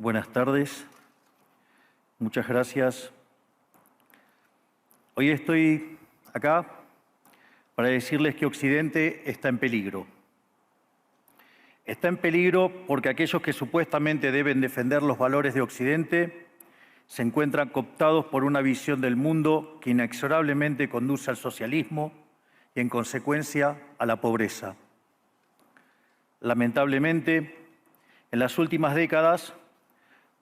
Buenas tardes. Muchas gracias. Hoy estoy acá para decirles que Occidente está en peligro. Está en peligro porque aquellos que supuestamente deben defender los valores de Occidente se encuentran cooptados por una visión del mundo que inexorablemente conduce al socialismo y, en consecuencia, a la pobreza. Lamentablemente, en las últimas décadas,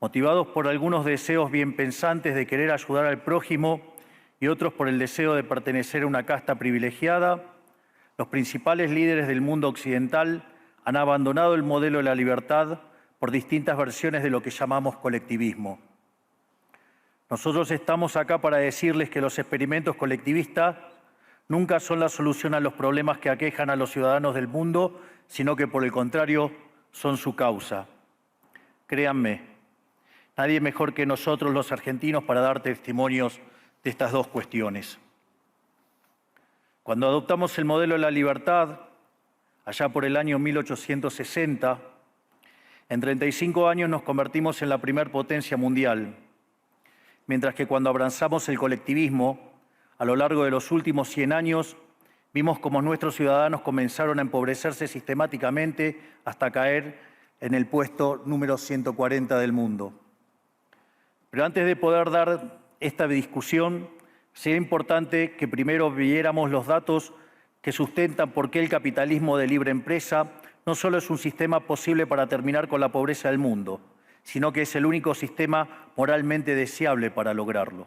motivados por algunos deseos bien pensantes de querer ayudar al prójimo y otros por el deseo de pertenecer a una casta privilegiada, los principales líderes del mundo occidental han abandonado el modelo de la libertad por distintas versiones de lo que llamamos colectivismo. Nosotros estamos acá para decirles que los experimentos colectivistas nunca son la solución a los problemas que aquejan a los ciudadanos del mundo, sino que, por el contrario, son su causa. Créanme, nadie mejor que nosotros los argentinos para dar testimonios de estas dos cuestiones. Cuando adoptamos el modelo de la libertad, allá por el año 1860, en 35 años nos convertimos en la primer potencia mundial, mientras que cuando abrazamos el colectivismo, a lo largo de los últimos 100 años, vimos cómo nuestros ciudadanos comenzaron a empobrecerse sistemáticamente hasta caer en el puesto número 140 del mundo. Pero antes de poder dar esta discusión, sería importante que primero viéramos los datos que sustentan por qué el capitalismo de libre empresa no solo es un sistema posible para terminar con la pobreza del mundo, sino que es el único sistema moralmente deseable para lograrlo.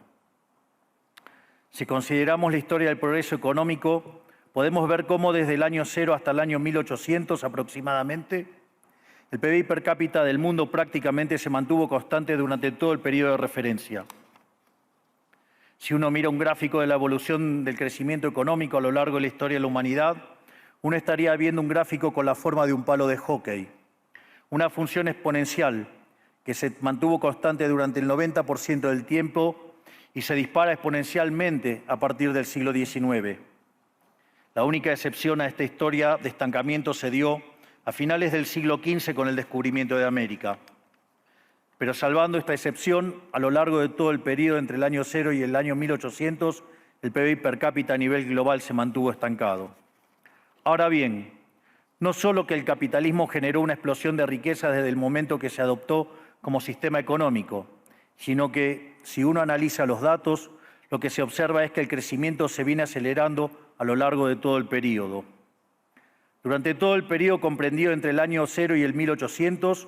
Si consideramos la historia del progreso económico, podemos ver cómo desde el año 0 hasta el año 1800 aproximadamente, el PBI per cápita del mundo prácticamente se mantuvo constante durante todo el periodo de referencia. Si uno mira un gráfico de la evolución del crecimiento económico a lo largo de la historia de la humanidad, uno estaría viendo un gráfico con la forma de un palo de hockey, una función exponencial que se mantuvo constante durante el 90% del tiempo y se dispara exponencialmente a partir del siglo XIX. La única excepción a esta historia de estancamiento se dio a finales del siglo XV con el descubrimiento de América. Pero salvando esta excepción, a lo largo de todo el periodo entre el año 0 y el año 1800, el PBI per cápita a nivel global se mantuvo estancado. Ahora bien, no solo que el capitalismo generó una explosión de riqueza desde el momento que se adoptó como sistema económico, sino que, si uno analiza los datos, lo que se observa es que el crecimiento se viene acelerando a lo largo de todo el periodo. Durante todo el periodo comprendido entre el año 0 y el 1800,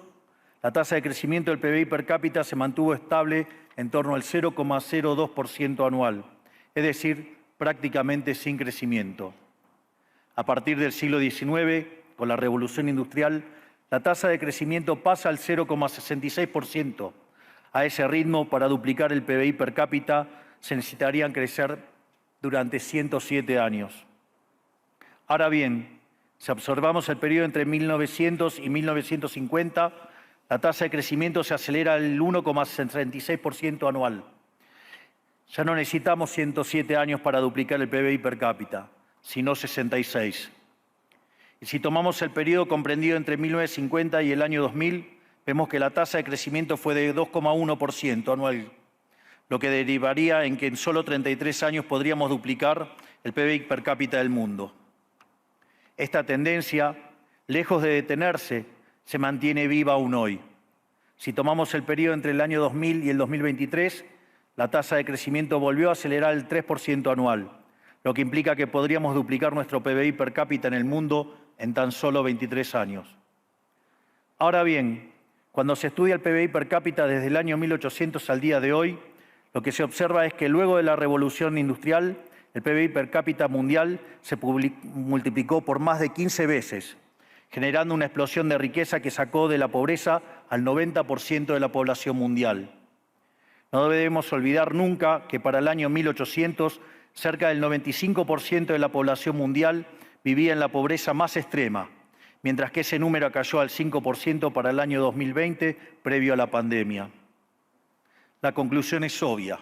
la tasa de crecimiento del PBI per cápita se mantuvo estable en torno al 0,02% anual, es decir, prácticamente sin crecimiento. A partir del siglo XIX, con la Revolución Industrial, la tasa de crecimiento pasa al 0,66%. A ese ritmo, para duplicar el PBI per cápita, se necesitarían crecer durante 107 años. Ahora bien, si observamos el periodo entre 1900 y 1950, la tasa de crecimiento se acelera al 1,66% anual. Ya no necesitamos 107 años para duplicar el PBI per cápita, sino 66. Y si tomamos el periodo comprendido entre 1950 y el año 2000, vemos que la tasa de crecimiento fue de 2,1% anual, lo que derivaría en que en solo 33 años podríamos duplicar el PBI per cápita del mundo. Esta tendencia, lejos de detenerse, se mantiene viva aún hoy. Si tomamos el periodo entre el año 2000 y el 2023, la tasa de crecimiento volvió a acelerar el 3% anual, lo que implica que podríamos duplicar nuestro PBI per cápita en el mundo en tan solo 23 años. Ahora bien, cuando se estudia el PBI per cápita desde el año 1800 al día de hoy, lo que se observa es que luego de la Revolución Industrial, el PBI per cápita mundial se multiplicó por más de 15 veces, generando una explosión de riqueza que sacó de la pobreza al 90% de la población mundial. No debemos olvidar nunca que para el año 1800, cerca del 95% de la población mundial vivía en la pobreza más extrema, mientras que ese número cayó al 5% para el año 2020, previo a la pandemia. La conclusión es obvia.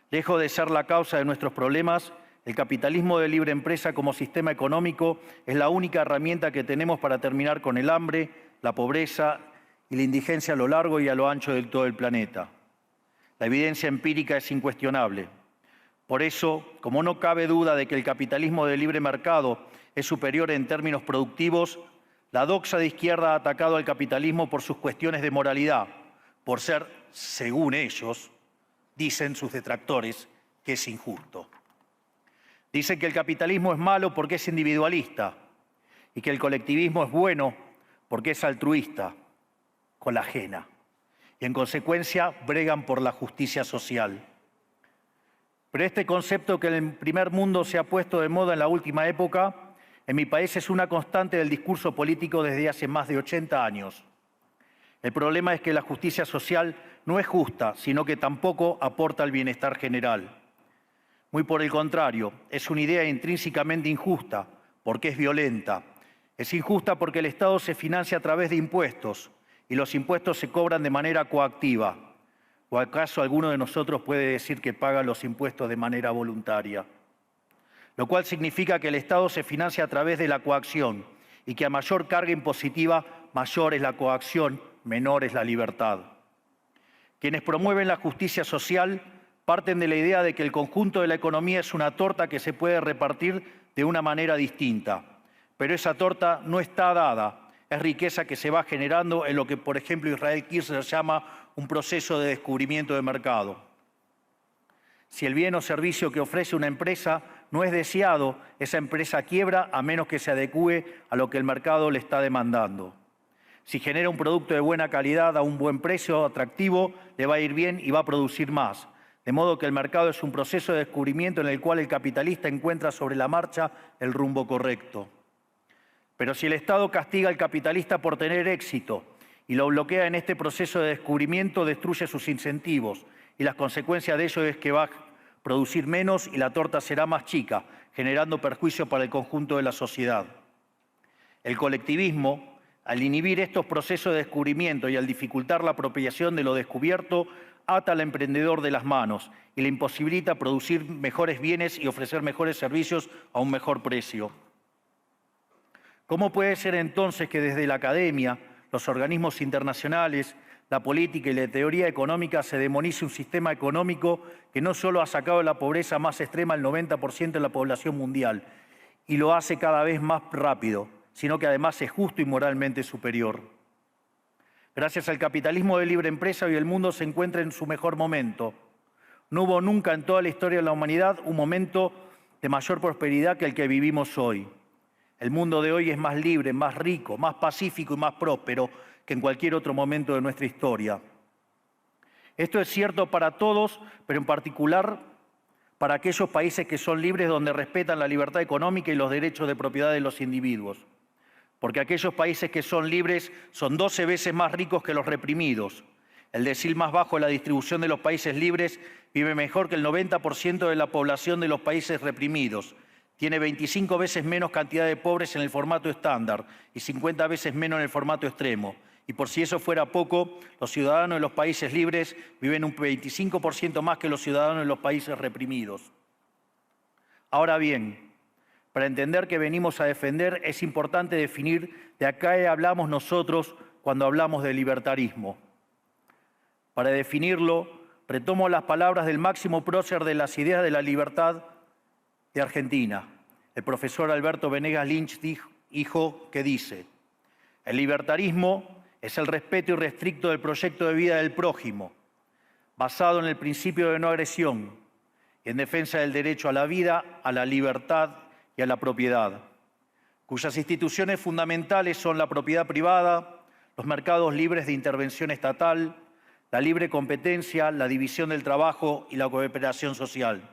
Lejos de ser la causa de nuestros problemas, el capitalismo de libre empresa como sistema económico es la única herramienta que tenemos para terminar con el hambre, la pobreza y la indigencia a lo largo y a lo ancho de todo el planeta. La evidencia empírica es incuestionable. Por eso, como no cabe duda de que el capitalismo de libre mercado es superior en términos productivos, la doxa de izquierda ha atacado al capitalismo por sus cuestiones de moralidad, por ser, según ellos, dicen sus detractores, que es injusto. Dicen que el capitalismo es malo porque es individualista y que el colectivismo es bueno porque es altruista, con la ajena. Y en consecuencia bregan por la justicia social. Pero este concepto que en el primer mundo se ha puesto de moda en la última época, en mi país es una constante del discurso político desde hace más de 80 años. El problema es que la justicia social no es justa, sino que tampoco aporta al bienestar general. Muy por el contrario, es una idea intrínsecamente injusta, porque es violenta. Es injusta porque el Estado se financia a través de impuestos y los impuestos se cobran de manera coactiva. ¿O acaso alguno de nosotros puede decir que paga los impuestos de manera voluntaria? Lo cual significa que el Estado se financia a través de la coacción y que a mayor carga impositiva, mayor es la coacción, menor es la libertad. Quienes promueven la justicia social parten de la idea de que el conjunto de la economía es una torta que se puede repartir de una manera distinta. Pero esa torta no está dada, es riqueza que se va generando en lo que, por ejemplo, Israel Kirzler llama un proceso de descubrimiento de mercado. Si el bien o servicio que ofrece una empresa no es deseado, esa empresa quiebra a menos que se adecúe a lo que el mercado le está demandando. Si genera un producto de buena calidad a un buen precio atractivo, le va a ir bien y va a producir más. De modo que el mercado es un proceso de descubrimiento en el cual el capitalista encuentra sobre la marcha el rumbo correcto. Pero si el Estado castiga al capitalista por tener éxito y lo bloquea en este proceso de descubrimiento, destruye sus incentivos y las consecuencias de ello es que va a producir menos y la torta será más chica, generando perjuicio para el conjunto de la sociedad. El colectivismo, al inhibir estos procesos de descubrimiento y al dificultar la apropiación de lo descubierto, ata al emprendedor de las manos y le imposibilita producir mejores bienes y ofrecer mejores servicios a un mejor precio. ¿Cómo puede ser entonces que desde la academia, los organismos internacionales, la política y la teoría económica se demonice un sistema económico que no solo ha sacado de la pobreza más extrema al 90% de la población mundial y lo hace cada vez más rápido, sino que además es justo y moralmente superior? Gracias al capitalismo de libre empresa, hoy el mundo se encuentra en su mejor momento. No hubo nunca en toda la historia de la humanidad un momento de mayor prosperidad que el que vivimos hoy. El mundo de hoy es más libre, más rico, más pacífico y más próspero que en cualquier otro momento de nuestra historia. Esto es cierto para todos, pero en particular para aquellos países que son libres, donde respetan la libertad económica y los derechos de propiedad de los individuos. Porque aquellos países que son libres son 12 veces más ricos que los reprimidos. El decil más bajo de la distribución de los países libres vive mejor que el 90% de la población de los países reprimidos. Tiene 25 veces menos cantidad de pobres en el formato estándar y 50 veces menos en el formato extremo. Y por si eso fuera poco, los ciudadanos de los países libres viven un 25% más que los ciudadanos de los países reprimidos. Ahora bien, para entender qué venimos a defender es importante definir de a qué hablamos nosotros cuando hablamos de libertarismo. Para definirlo, retomo las palabras del máximo prócer de las ideas de la libertad de Argentina, el profesor Alberto Venegas Lynch, dijo que dice: el libertarismo es el respeto irrestricto del proyecto de vida del prójimo, basado en el principio de no agresión y en defensa del derecho a la vida, a la libertad y a la propiedad, cuyas instituciones fundamentales son la propiedad privada, los mercados libres de intervención estatal, la libre competencia, la división del trabajo y la cooperación social,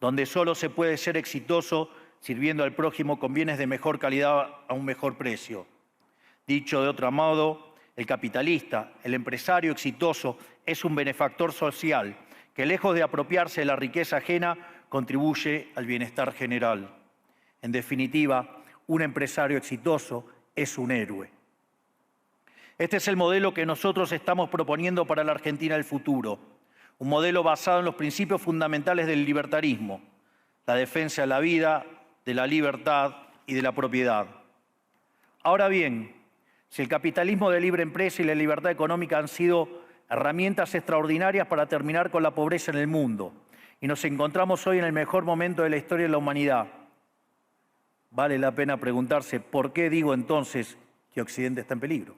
donde solo se puede ser exitoso sirviendo al prójimo con bienes de mejor calidad a un mejor precio. Dicho de otro modo, el capitalista, el empresario exitoso, es un benefactor social que, lejos de apropiarse de la riqueza ajena, contribuye al bienestar general. En definitiva, un empresario exitoso es un héroe. Este es el modelo que nosotros estamos proponiendo para la Argentina del futuro. Un modelo basado en los principios fundamentales del libertarismo, la defensa de la vida, de la libertad y de la propiedad. Ahora bien, Si el capitalismo de libre empresa y la libertad económica han sido herramientas extraordinarias para terminar con la pobreza en el mundo, y nos encontramos hoy en el mejor momento de la historia de la humanidad, vale la pena preguntarse, ¿por qué digo entonces que Occidente está en peligro?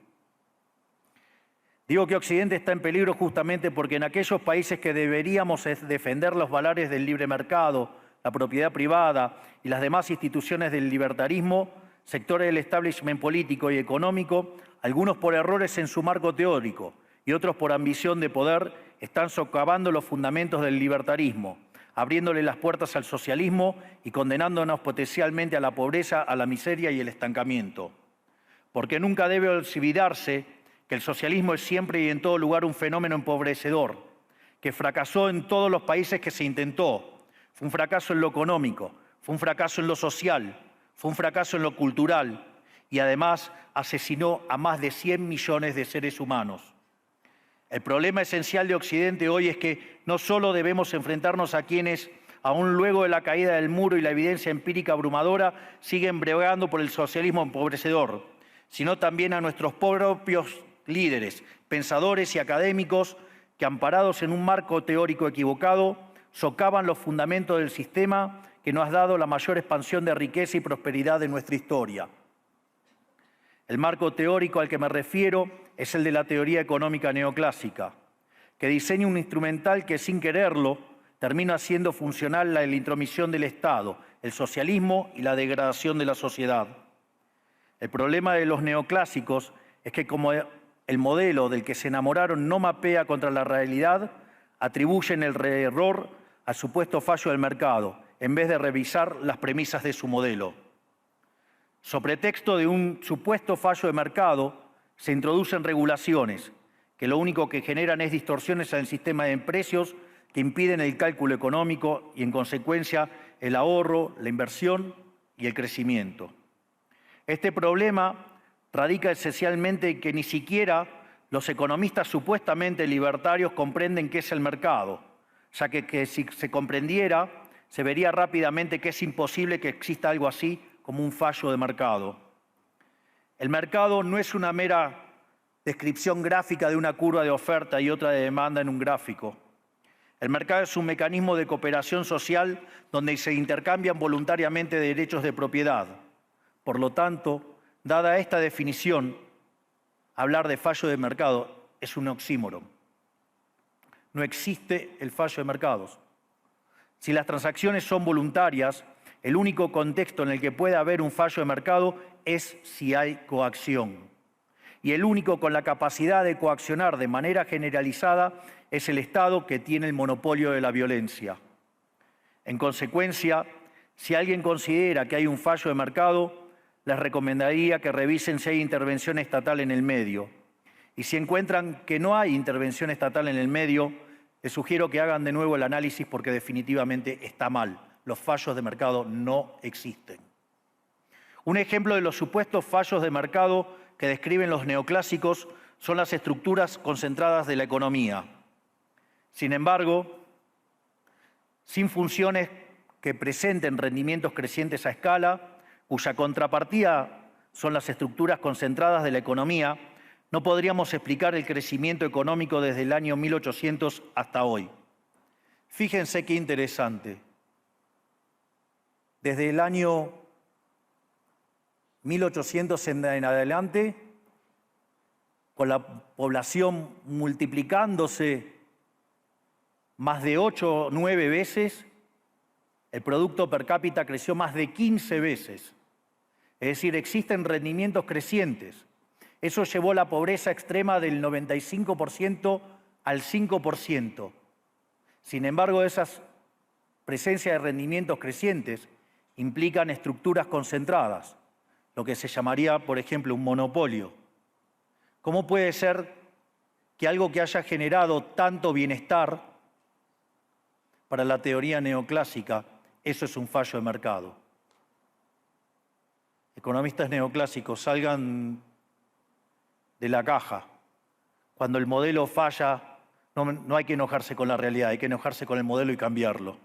Digo que Occidente está en peligro justamente porque en aquellos países que deberíamos defender los valores del libre mercado, la propiedad privada y las demás instituciones del libertarismo, sectores del establishment político y económico, algunos por errores en su marco teórico y otros por ambición de poder, están socavando los fundamentos del libertarismo, abriéndole las puertas al socialismo y condenándonos potencialmente a la pobreza, a la miseria y el estancamiento. Porque nunca debe olvidarse que el socialismo es siempre y en todo lugar un fenómeno empobrecedor, que fracasó en todos los países que se intentó. Fue un fracaso en lo económico, fue un fracaso en lo social, fue un fracaso en lo cultural y además asesinó a más de 100 millones de seres humanos. El problema esencial de Occidente hoy es que no solo debemos enfrentarnos a quienes, aún luego de la caída del muro y la evidencia empírica abrumadora, siguen bregando por el socialismo empobrecedor, sino también a nuestros propios líderes, pensadores y académicos que, amparados en un marco teórico equivocado, socavan los fundamentos del sistema que nos ha dado la mayor expansión de riqueza y prosperidad de nuestra historia. El marco teórico al que me refiero es el de la teoría económica neoclásica, que diseña un instrumental que, sin quererlo, termina haciendo funcional la intromisión del Estado, el socialismo y la degradación de la sociedad. El problema de los neoclásicos es que, como el modelo del que se enamoraron no mapea contra la realidad, atribuyen el error al supuesto fallo del mercado, en vez de revisar las premisas de su modelo. Sobre pretexto de un supuesto fallo de mercado, se introducen regulaciones que lo único que generan es distorsiones en el sistema de precios que impiden el cálculo económico y, en consecuencia, el ahorro, la inversión y el crecimiento. Este problema radica esencialmente en que ni siquiera los economistas supuestamente libertarios comprenden qué es el mercado, ya que si se comprendiera, se vería rápidamente que es imposible que exista algo así como un fallo de mercado. El mercado no es una mera descripción gráfica de una curva de oferta y otra de demanda en un gráfico. El mercado es un mecanismo de cooperación social donde se intercambian voluntariamente derechos de propiedad. Por lo tanto, dada esta definición, hablar de fallo de mercado es un oxímoron. No existe el fallo de mercados. Si las transacciones son voluntarias, el único contexto en el que puede haber un fallo de mercado es si hay coacción. Y el único con la capacidad de coaccionar de manera generalizada es el Estado, que tiene el monopolio de la violencia. En consecuencia, si alguien considera que hay un fallo de mercado, les recomendaría que revisen si hay intervención estatal en el medio. Y si encuentran que no hay intervención estatal en el medio, les sugiero que hagan de nuevo el análisis porque definitivamente está mal. Los fallos de mercado no existen. Un ejemplo de los supuestos fallos de mercado que describen los neoclásicos son las estructuras concentradas de la economía. Sin embargo, sin funciones que presenten rendimientos crecientes a escala, cuya contrapartida son las estructuras concentradas de la economía, no podríamos explicar el crecimiento económico desde el año 1800 hasta hoy. Fíjense qué interesante. Desde el año 1800 en adelante, con la población multiplicándose más de 8 o 9 veces, el producto per cápita creció más de 15 veces. Es decir, existen rendimientos crecientes. Eso llevó la pobreza extrema del 95% al 5%. Sin embargo, esas presencias de rendimientos crecientes implican estructuras concentradas, lo que se llamaría, por ejemplo, un monopolio. ¿Cómo puede ser que algo que haya generado tanto bienestar para la teoría neoclásica, eso es un fallo de mercado? Economistas neoclásicos, salgan de la caja. Cuando el modelo falla, no hay que enojarse con la realidad, hay que enojarse con el modelo y cambiarlo.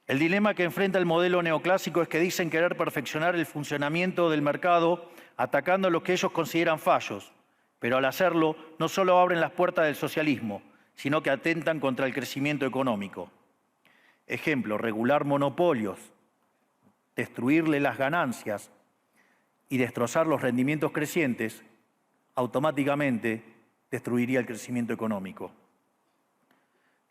El dilema que enfrenta el modelo neoclásico es que dicen querer perfeccionar el funcionamiento del mercado atacando lo que ellos consideran fallos, pero al hacerlo no solo abren las puertas del socialismo, sino que atentan contra el crecimiento económico. Ejemplo, regular monopolios, destruirle las ganancias y destrozar los rendimientos crecientes, automáticamente destruiría el crecimiento económico.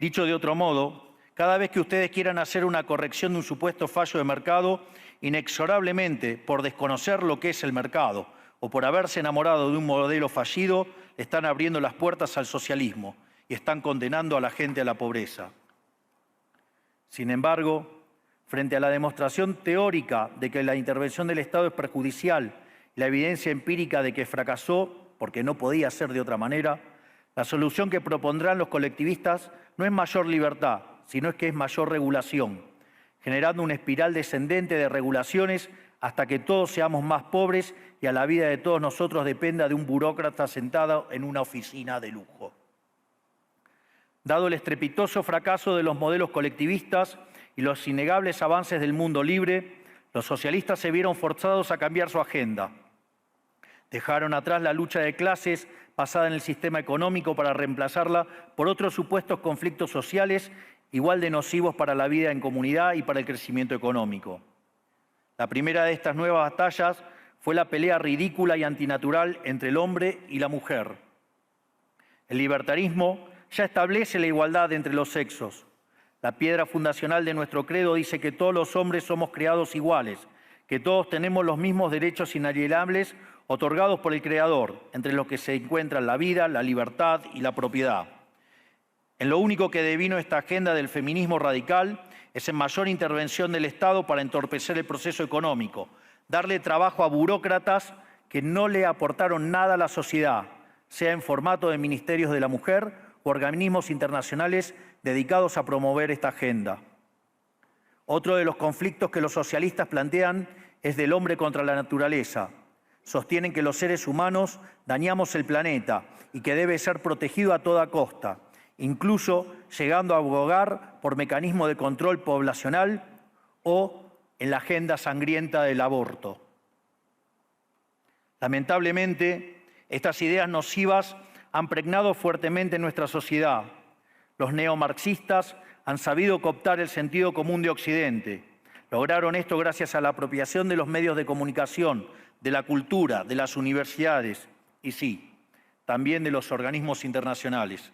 Dicho de otro modo, cada vez que ustedes quieran hacer una corrección de un supuesto fallo de mercado, inexorablemente, por desconocer lo que es el mercado o por haberse enamorado de un modelo fallido, están abriendo las puertas al socialismo y están condenando a la gente a la pobreza. Sin embargo, frente a la demostración teórica de que la intervención del Estado es perjudicial, la evidencia empírica de que fracasó porque no podía ser de otra manera, la solución que propondrán los colectivistas no es mayor libertad, sino es que es mayor regulación, generando una espiral descendente de regulaciones hasta que todos seamos más pobres y a la vida de todos nosotros dependa de un burócrata sentado en una oficina de lujo. Dado el estrepitoso fracaso de los modelos colectivistas y los innegables avances del mundo libre, los socialistas se vieron forzados a cambiar su agenda. Dejaron atrás la lucha de clases basada en el sistema económico para reemplazarla por otros supuestos conflictos sociales igual de nocivos para la vida en comunidad y para el crecimiento económico. La primera de estas nuevas batallas fue la pelea ridícula y antinatural entre el hombre y la mujer. El libertarismo ya establece la igualdad entre los sexos. La piedra fundacional de nuestro credo dice que todos los hombres somos creados iguales, que todos tenemos los mismos derechos inalienables otorgados por el Creador, entre los que se encuentran la vida, la libertad y la propiedad. En lo único que devino esta agenda del feminismo radical es en mayor intervención del Estado para entorpecer el proceso económico, darle trabajo a burócratas que no le aportaron nada a la sociedad, sea en formato de ministerios de la mujer o organismos internacionales dedicados a promover esta agenda. Otro de los conflictos que los socialistas plantean es del hombre contra la naturaleza. Sostienen que los seres humanos dañamos el planeta y que debe ser protegido a toda costa, incluso llegando a abogar por mecanismos de control poblacional o en la agenda sangrienta del aborto. Lamentablemente, estas ideas nocivas han pregnado fuertemente en nuestra sociedad. Los neomarxistas han sabido cooptar el sentido común de Occidente. Lograron esto gracias a la apropiación de los medios de comunicación, de la cultura, de las universidades y sí, también de los organismos internacionales.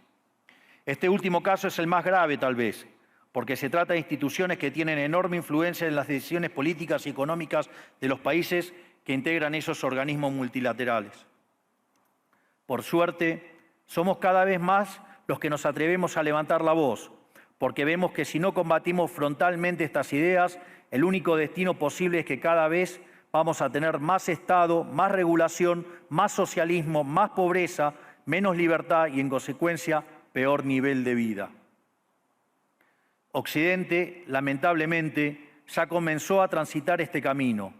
Este último caso es el más grave, tal vez, porque se trata de instituciones que tienen enorme influencia en las decisiones políticas y económicas de los países que integran esos organismos multilaterales. Por suerte, somos cada vez más los que nos atrevemos a levantar la voz, porque vemos que si no combatimos frontalmente estas ideas, el único destino posible es que cada vez vamos a tener más Estado, más regulación, más socialismo, más pobreza, menos libertad y, en consecuencia, peor nivel de vida. Occidente, lamentablemente, ya comenzó a transitar este camino.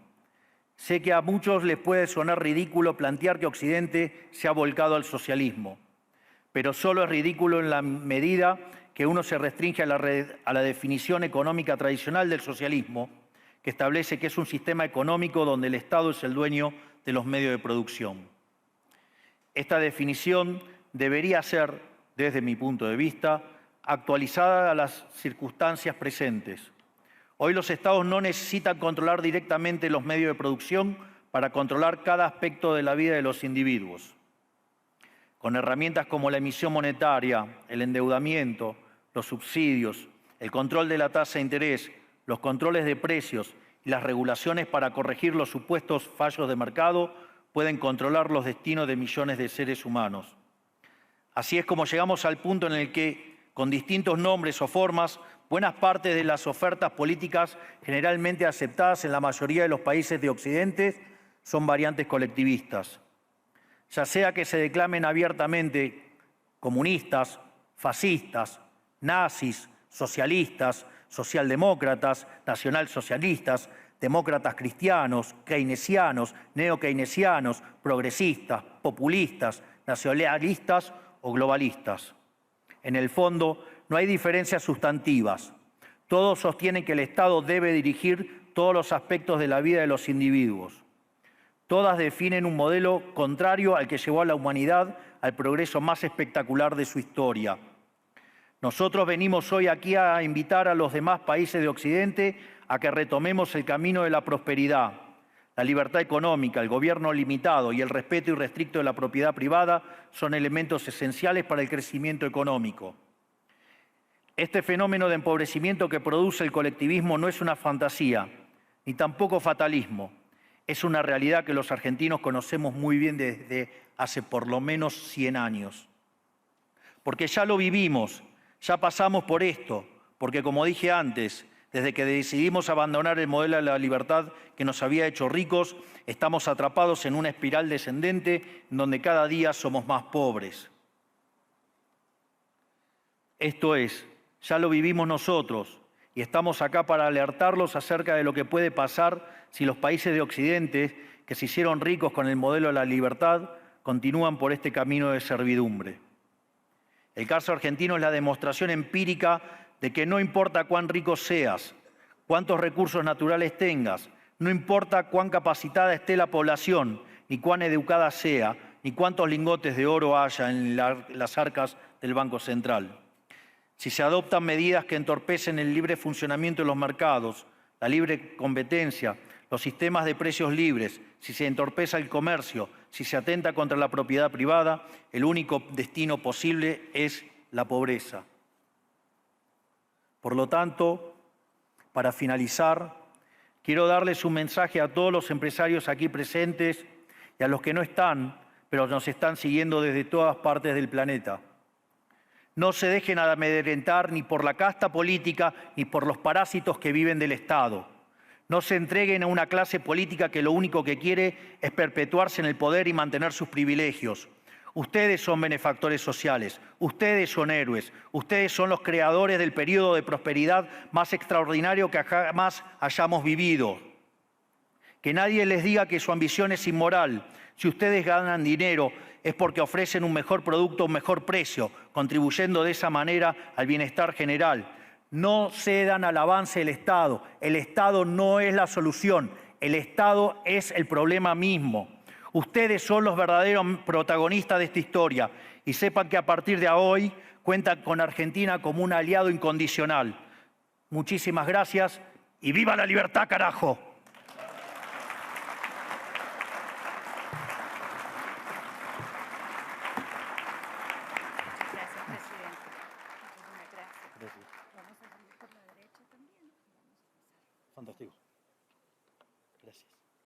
Sé que a muchos les puede sonar ridículo plantear que Occidente se ha volcado al socialismo, pero solo es ridículo en la medida que uno se restringe a la definición económica tradicional del socialismo, que establece que es un sistema económico donde el Estado es el dueño de los medios de producción. Esta definición debería ser, desde mi punto de vista, actualizada a las circunstancias presentes. Hoy los Estados no necesitan controlar directamente los medios de producción para controlar cada aspecto de la vida de los individuos. Con herramientas como la emisión monetaria, el endeudamiento, los subsidios, el control de la tasa de interés, los controles de precios y las regulaciones para corregir los supuestos fallos de mercado, pueden controlar los destinos de millones de seres humanos. Así es como llegamos al punto en el que, con distintos nombres o formas, buenas partes de las ofertas políticas generalmente aceptadas en la mayoría de los países de Occidente son variantes colectivistas. Ya sea que se declamen abiertamente comunistas, fascistas, nazis, socialistas, socialdemócratas, nacionalsocialistas, demócratas cristianos, keynesianos, neokeynesianos, progresistas, populistas, nacionalistas o globalistas. En el fondo, no hay diferencias sustantivas. Todos sostienen que el Estado debe dirigir todos los aspectos de la vida de los individuos. Todas definen un modelo contrario al que llevó a la humanidad al progreso más espectacular de su historia. Nosotros venimos hoy aquí a invitar a los demás países de Occidente a que retomemos el camino de la prosperidad. La libertad económica, el gobierno limitado y el respeto irrestricto de la propiedad privada son elementos esenciales para el crecimiento económico. Este fenómeno de empobrecimiento que produce el colectivismo no es una fantasía, ni tampoco fatalismo. Es una realidad que los argentinos conocemos muy bien desde hace por lo menos 100 años. Porque ya lo vivimos, ya pasamos por esto, porque como dije antes, desde que decidimos abandonar el modelo de la libertad que nos había hecho ricos, estamos atrapados en una espiral descendente en donde cada día somos más pobres. Esto es, ya lo vivimos nosotros y estamos acá para alertarlos acerca de lo que puede pasar si los países de Occidente, que se hicieron ricos con el modelo de la libertad, continúan por este camino de servidumbre. El caso argentino es la demostración empírica de que no importa cuán rico seas, cuántos recursos naturales tengas, no importa cuán capacitada esté la población, ni cuán educada sea, ni cuántos lingotes de oro haya en las arcas del Banco Central. Si se adoptan medidas que entorpecen el libre funcionamiento de los mercados, la libre competencia, los sistemas de precios libres, si se entorpece el comercio, si se atenta contra la propiedad privada, el único destino posible es la pobreza. Por lo tanto, para finalizar, quiero darles un mensaje a todos los empresarios aquí presentes y a los que no están, pero nos están siguiendo desde todas partes del planeta. No se dejen amedrentar ni por la casta política ni por los parásitos que viven del Estado. No se entreguen a una clase política que lo único que quiere es perpetuarse en el poder y mantener sus privilegios. Ustedes son benefactores sociales, ustedes son héroes, ustedes son los creadores del periodo de prosperidad más extraordinario que jamás hayamos vivido. Que nadie les diga que su ambición es inmoral. Si ustedes ganan dinero es porque ofrecen un mejor producto a un mejor precio, contribuyendo de esa manera al bienestar general. No cedan al avance del Estado. El Estado no es la solución. El Estado es el problema mismo. Ustedes son los verdaderos protagonistas de esta historia y sepan que a partir de hoy cuentan con Argentina como un aliado incondicional. Muchísimas gracias y ¡viva la libertad, carajo! Fantástico. Gracias.